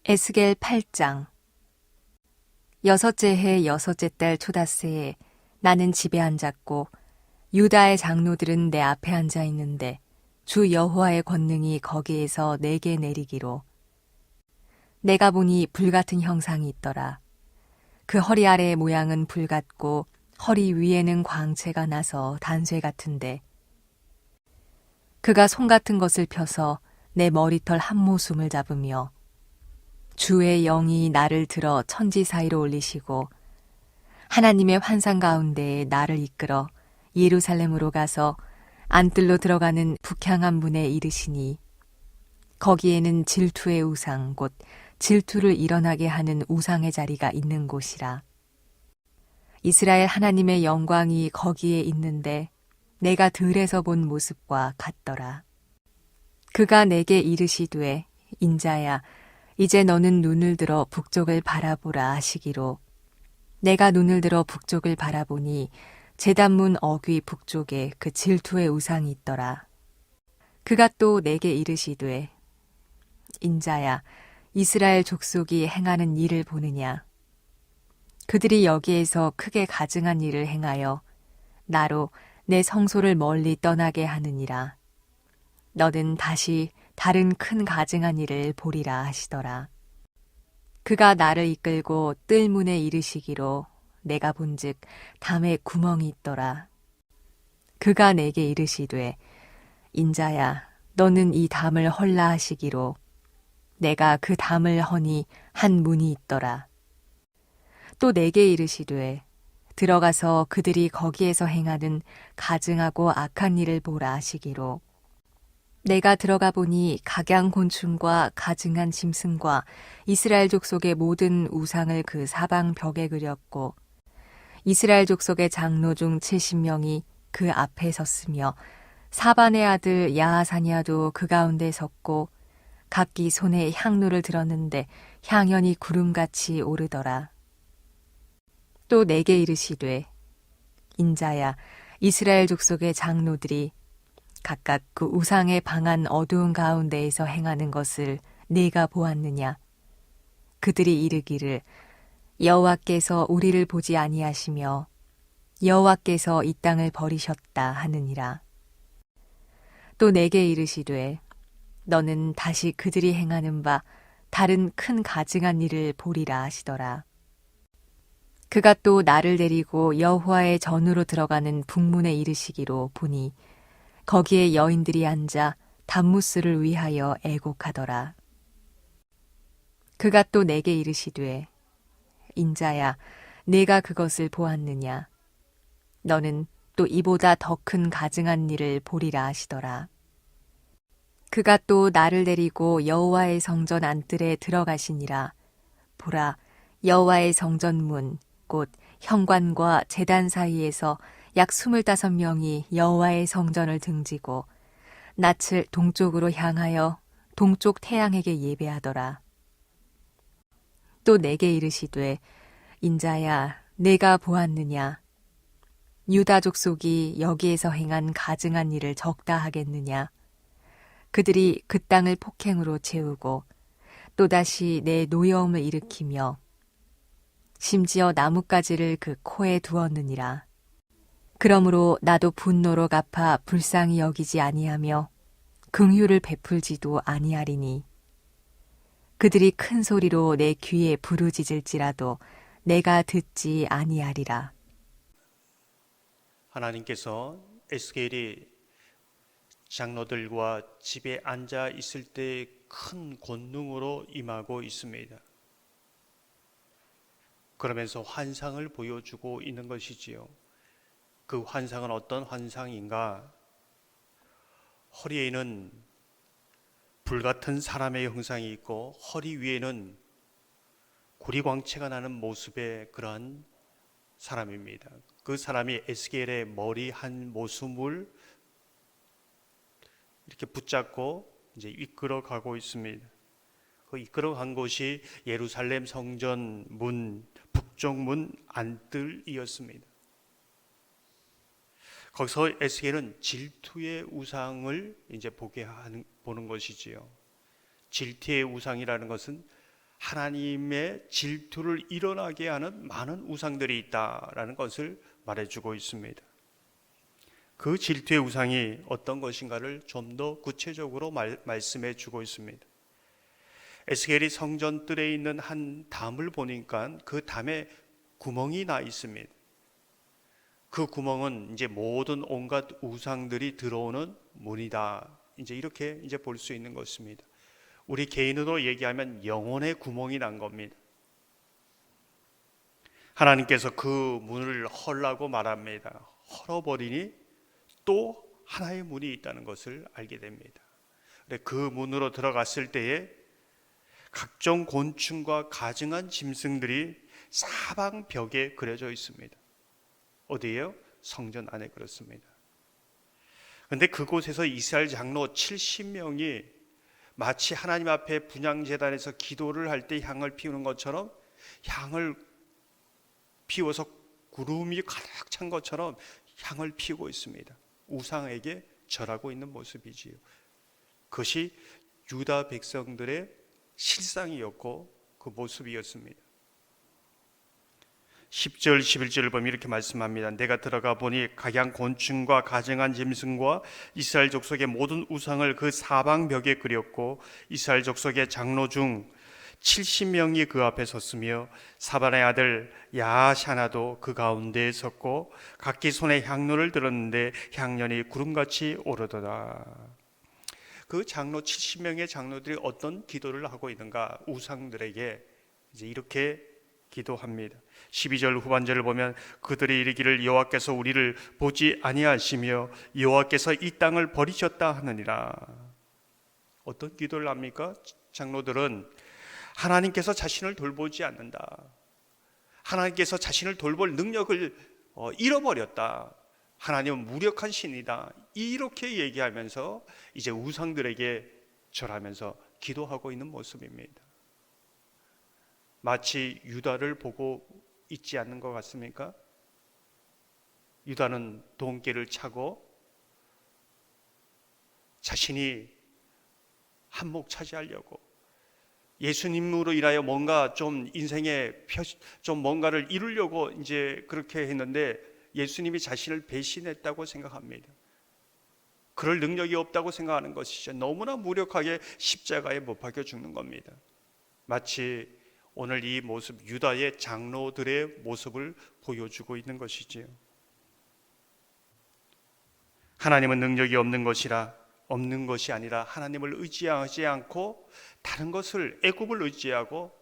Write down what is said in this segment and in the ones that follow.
에스겔 8장. 여섯째 해 여섯째 달 초닷새에 나는 집에 앉았고 유다의 장로들은 내 앞에 앉아 있는데 주 여호와의 권능이 거기에서 내게 내리기로 내가 보니 불같은 형상이 있더라. 그 허리 아래의 모양은 불같고 허리 위에는 광채가 나서 단쇠 같은데 그가 손 같은 것을 펴서 내 머리털 한 모숨을 잡으며 주의 영이 나를 들어 천지 사이로 올리시고 하나님의 환상 가운데에 나를 이끌어 예루살렘으로 가서 안뜰로 들어가는 북향한 문에 이르시니 거기에는 질투의 우상 곧 질투를 일어나게 하는 우상의 자리가 있는 곳이라. 이스라엘 하나님의 영광이 거기에 있는데 내가 들에서 본 모습과 같더라. 그가 내게 이르시되 인자야 이제 너는 눈을 들어 북쪽을 바라보라 하시기로 내가 눈을 들어 북쪽을 바라보니 제단문 어귀 북쪽에 그 질투의 우상이 있더라. 그가 또 내게 이르시되 인자야 이스라엘 족속이 행하는 일을 보느냐. 그들이 여기에서 크게 가증한 일을 행하여 나로 내 성소를 멀리 떠나게 하느니라. 너는 다시 다른 큰 가증한 일을 보리라 하시더라. 그가 나를 이끌고 뜰문에 이르시기로 내가 본즉 담에 구멍이 있더라. 그가 내게 이르시되 인자야 너는 이 담을 헐라 하시기로 내가 그 담을 허니 한 문이 있더라. 또 내게 이르시되 들어가서 그들이 거기에서 행하는 가증하고 악한 일을 보라 하시기로 내가 들어가 보니 각양곤충과 가증한 짐승과 이스라엘 족속의 모든 우상을 그 사방 벽에 그렸고 이스라엘 족속의 장로 중 70명이 그 앞에 섰으며 사반의 아들 야하사냐도 그 가운데 섰고 각기 손에 향로를 들었는데 향연이 구름같이 오르더라. 또 내게 이르시되 인자야 이스라엘 족속의 장로들이 각각 그 우상의 방한 어두운 가운데에서 행하는 것을 네가 보았느냐. 그들이 이르기를 여호와께서 우리를 보지 아니하시며 여호와께서 이 땅을 버리셨다 하느니라. 또 내게 이르시되 너는 다시 그들이 행하는 바 다른 큰 가증한 일을 보리라 하시더라. 그가 또 나를 데리고 여호와의 전으로 들어가는 북문에 이르시기로 보니 거기에 여인들이 앉아 담무스를 위하여 애곡하더라. 그가 또 내게 이르시되 인자야 내가 그것을 보았느냐. 너는 또 이보다 더 큰 가증한 일을 보리라 하시더라. 그가 또 나를 데리고 여호와의 성전 안뜰에 들어가시니라. 보라 여호와의 성전문 곧 현관과 제단 사이에서 약 25명이 여호와의 성전을 등지고 낯을 동쪽으로 향하여 동쪽 태양에게 예배하더라. 또 내게 이르시되 인자야 내가 보았느냐. 유다 족속이 여기에서 행한 가증한 일을 적다 하겠느냐. 그들이 그 땅을 폭행으로 채우고 또다시 내 노여움을 일으키며 심지어 나뭇가지를 그 코에 두었느니라. 그러므로 나도 분노로 갚아 불쌍히 여기지 아니하며 긍휼을 베풀지도 아니하리니 그들이 큰 소리로 내 귀에 부르짖을지라도 내가 듣지 아니하리라. 하나님께서 에스겔이 장로들과 집에 앉아 있을 때 큰 권능으로 임하고 있습니다. 그러면서 환상을 보여주고 있는 것이지요. 그 환상은 어떤 환상인가? 허리에는 불같은 사람의 형상이 있고 허리 위에는 구리광채가 나는 모습의 그러한 사람입니다. 그 사람이 에스겔의 머리 한 모습을 이렇게 붙잡고 이제 이끌어 가고 있습니다. 그 이끌어 간 곳이 예루살렘 성전 문 북쪽 문 안뜰이었습니다. 거기서 에스겔은 질투의 우상을 이제 보는 것이지요. 질투의 우상이라는 것은 하나님의 질투를 일어나게 하는 많은 우상들이 있다라는 것을 말해주고 있습니다. 그 질투의 우상이 어떤 것인가를 좀 더 구체적으로 말씀해 주고 있습니다. 에스겔이 성전 뜰에 있는 한 담을 보니까 그 담에 구멍이 나 있습니다. 그 구멍은 이제 모든 온갖 우상들이 들어오는 문이다. 이제 이렇게 이제 볼 수 있는 것입니다. 우리 개인으로 얘기하면 영혼의 구멍이 난 겁니다. 하나님께서 그 문을 헐라고 말합니다. 헐어버리니 또 하나의 문이 있다는 것을 알게 됩니다. 그 문으로 들어갔을 때에 각종 곤충과 가증한 짐승들이 사방벽에 그려져 있습니다. 어디에요? 성전 안에 그렇습니다. 그런데 그곳에서 이스라엘 장로 70명이 마치 하나님 앞에 분향제단에서 기도를 할 때 향을 피우는 것처럼 향을 피워서 구름이 가득 찬 것처럼 향을 피우고 있습니다. 우상에게 절하고 있는 모습이지요. 그것이 유다 백성들의 실상이었고 그 모습이었습니다. 10절 11절을 보면 이렇게 말씀합니다. 내가 들어가 보니 각양 곤충과 가증한 짐승과 이스라엘 족속의 모든 우상을 그 사방벽에 그렸고 이스라엘 족속의 장로 중 70명이 그 앞에 섰으며 사반의 아들 야하샤나도 그 가운데에 섰고 각기 손에 향로를 들었는데 향연이 구름같이 오르더라. 그 장로 70명의 장로들이 어떤 기도를 하고 있는가? 우상들에게 이제 이렇게 기도합니다. 12절 후반절을 보면 그들이 이르기를 여호와께서 우리를 보지 아니하시며 여호와께서 이 땅을 버리셨다 하느니라. 어떤 기도를 합니까? 장로들은 하나님께서 자신을 돌보지 않는다. 하나님께서 자신을 돌볼 능력을 잃어버렸다. 하나님은 무력한 신이다. 이렇게 얘기하면서 이제 우상들에게 절하면서 기도하고 있는 모습입니다. 마치 유다를 보고 있지 않는 것 같습니까? 유다는 돈깨를 차고 자신이 한몫 차지하려고 예수님으로 인하여 뭔가 좀 인생에 좀 뭔가를 이루려고 이제 그렇게 했는데 예수님이 자신을 배신했다고 생각합니다. 그럴 능력이 없다고 생각하는 것이죠. 너무나 무력하게 십자가에 못 박혀 죽는 겁니다. 마치 오늘 이 모습 유다의 장로들의 모습을 보여주고 있는 것이지요. 하나님은 능력이 없는 것이 아니라 하나님을 의지하지 않고 다른 것을 애굽을 의지하고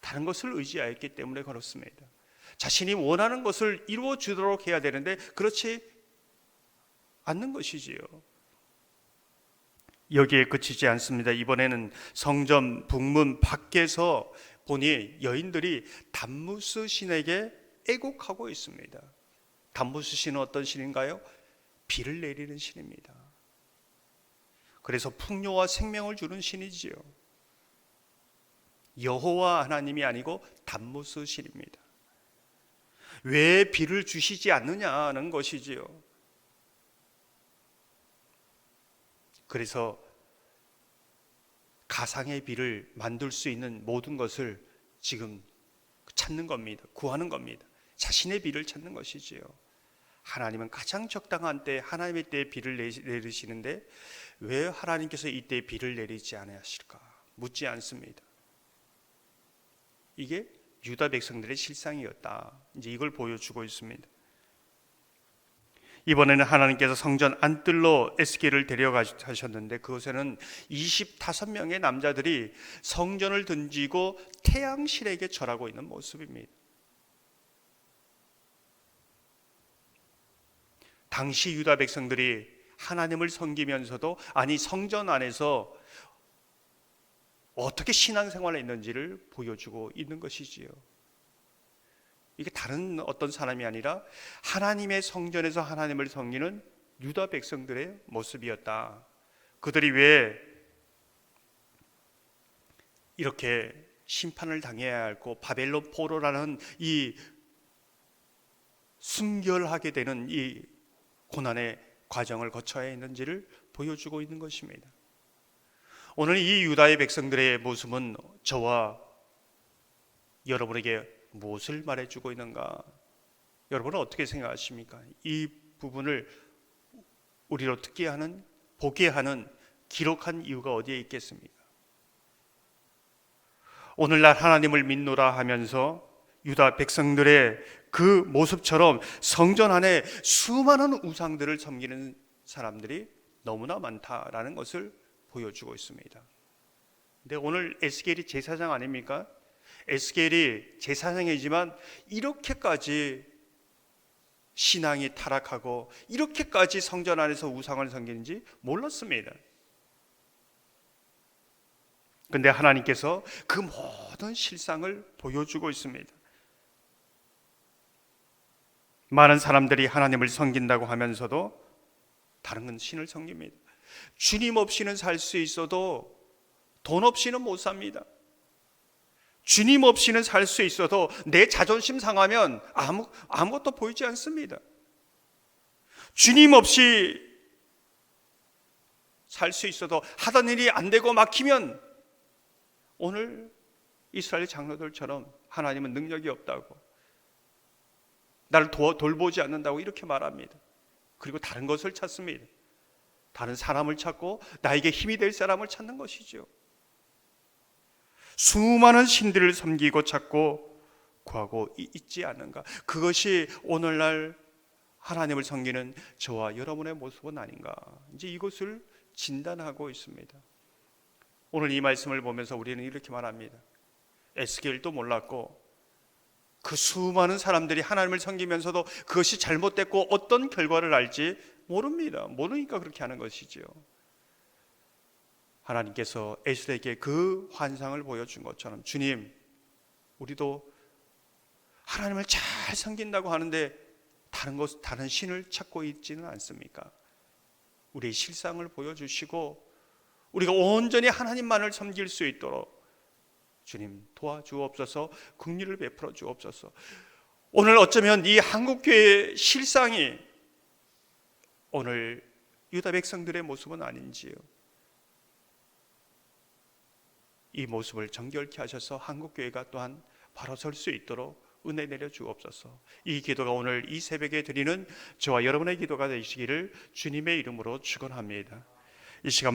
다른 것을 의지하였기 때문에 그렇습니다. 자신이 원하는 것을 이루어 주도록 해야 되는데 그렇지 않는 것이지요. 여기에 그치지 않습니다. 이번에는 성전 북문 밖에서 보니 여인들이 담무스 신에게 애곡하고 있습니다. 담무스 신은 어떤 신인가요? 비를 내리는 신입니다. 그래서 풍요와 생명을 주는 신이지요. 여호와 하나님이 아니고 담무스 신입니다. 왜 비를 주시지 않느냐는 것이지요. 그래서 가상의 비를 만들 수 있는 모든 것을 지금 찾는 겁니다. 구하는 겁니다. 자신의 비를 찾는 것이지요. 하나님은 가장 적당한 때 하나님의 때에 비를 내리시는데 왜 하나님께서 이때 비를 내리지 않으실까? 묻지 않습니다. 이게 유다 백성들의 실상이었다. 이제 이걸 보여주고 있습니다. 이번에는 하나님께서 성전 안뜰로 에스겔을 데려가셨는데 그곳에는 25명의 남자들이 성전을 던지고 태양신에게 절하고 있는 모습입니다. 당시 유다 백성들이 하나님을 섬기면서도 아니 성전 안에서 어떻게 신앙생활을 했는지를 보여주고 있는 것이지요. 이게 다른 어떤 사람이 아니라 하나님의 성전에서 하나님을 섬기는 유다 백성들의 모습이었다. 그들이 왜 이렇게 심판을 당해야 할고 바벨론 포로라는 이 순결하게 되는 이 고난의 과정을 거쳐야 했는지를 보여주고 있는 것입니다. 오늘 이 유다의 백성들의 모습은 저와 여러분에게 무엇을 말해주고 있는가? 여러분은 어떻게 생각하십니까? 이 부분을 우리로 듣게 하는, 보게 하는, 기록한 이유가 어디에 있겠습니까? 오늘날 하나님을 믿노라 하면서 유다 백성들의 그 모습처럼 성전 안에 수많은 우상들을 섬기는 사람들이 너무나 많다라는 것을 보여주고 있습니다. 근데 오늘 에스겔이 제사장 아닙니까? 에스겔이 제사장이지만 이렇게까지 신앙이 타락하고 이렇게까지 성전 안에서 우상을 섬기는지 몰랐습니다. 근데 하나님께서 그 모든 실상을 보여주고 있습니다. 많은 사람들이 하나님을 섬긴다고 하면서도 다른 건 신을 섬깁니다. 주님 없이는 살 수 있어도 돈 없이는 못 삽니다. 주님 없이는 살 수 있어도 내 자존심 상하면 아무것도 보이지 않습니다. 주님 없이 살 수 있어도 하던 일이 안 되고 막히면 오늘 이스라엘 장로들처럼 하나님은 능력이 없다고, 나를 돌보지 않는다고 이렇게 말합니다. 그리고 다른 것을 찾습니다. 다른 사람을 찾고 나에게 힘이 될 사람을 찾는 것이죠. 수많은 신들을 섬기고 찾고 구하고 있지 않는가? 그것이 오늘날 하나님을 섬기는 저와 여러분의 모습은 아닌가? 이제 이것을 진단하고 있습니다. 오늘 이 말씀을 보면서 우리는 이렇게 말합니다. 에스겔도 몰랐고 그 수많은 사람들이 하나님을 섬기면서도 그것이 잘못됐고 어떤 결과를 알지 모릅니다. 모르니까 그렇게 하는 것이지요. 하나님께서 에스겔에게 그 환상을 보여준 것처럼 주님, 우리도 하나님을 잘 섬긴다고 하는데 다른 신을 찾고 있지는 않습니까? 우리의 실상을 보여주시고 우리가 온전히 하나님만을 섬길 수 있도록 주님 도와주옵소서. 긍휼을 베풀어 주옵소서. 오늘 어쩌면 이 한국교회의 실상이 오늘 유다 백성들의 모습은 아닌지요. 이 모습을 정결케 하셔서 한국교회가 또한 바로 설 수 있도록 은혜 내려 주옵소서. 이 기도가 오늘 이 새벽에 드리는 저와 여러분의 기도가 되시기를 주님의 이름으로 축원합니다. 이 시간